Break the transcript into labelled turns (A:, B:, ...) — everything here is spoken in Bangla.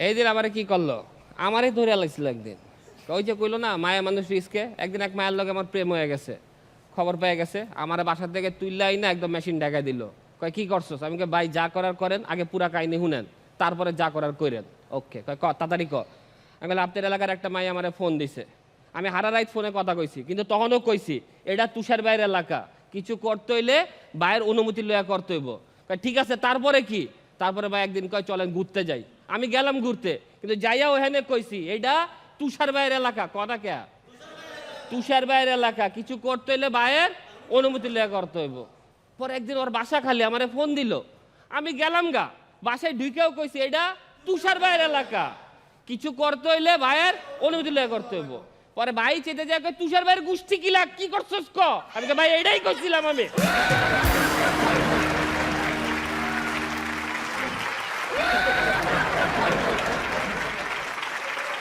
A: এই দিন আমারে কি করলো, আমারই ধরে লাগছিল একদিন। ওই যে কইলো না মায়া মানুষ রিস্কে, একদিন এক মায়ের লগে আমার প্রেম হয়ে গেছে, খবর পেয়ে গেছে, আমার বাসার থেকে তুললাই না একদম মেশিন ঢাকায় দিল। কয় কি করছোস? আমি কই ভাই যা করার করেন, আগে পুরা কাহিনী শুনেন, তারপরে যা করার করেন। ওকে, কয় তাড়াতাড়ি ক। আমি বললাম আপনার এলাকার একটা মাই আমারে ফোন দিছে, আমি হারা রাইত ফোনে কথা কইছি, কিন্তু তখনও কইছি এটা তুষার বাইরের এলাকা, কিছু করতে হইলে বাইরের অনুমতি লইয়া করতে হইব। কয় ঠিক আছে, তারপরে কি? তারপরে ভাই একদিন কয় চলেন ঘুরতে যাই। আমি গেলাম ঘুরতে, কিন্তু যাইয়া ওখানে কইছি এইটা তুষার বাইরের এলাকা। কথা কে? তুষার বাইরের এলাকা, কিছু করতে হইলে বাইরের অনুমতি লইয়া করতে হইব। পরে একদিন ওর বাসা খালি আমারে ফোন দিল, আমি গেলাম গা, বাসায় ঢুকেও কইছি এটা তুষার বাইরের এলাকা, কিছু করতে হইলে ভাইয়ের অনুমতি লইয়া করতে হইব। পরে ভাই চেতে যায় তুষার ভাইয়ের গোষ্ঠী কি লাগ কি করছস ক? আমি ভাই এটাই করছিলাম আমি।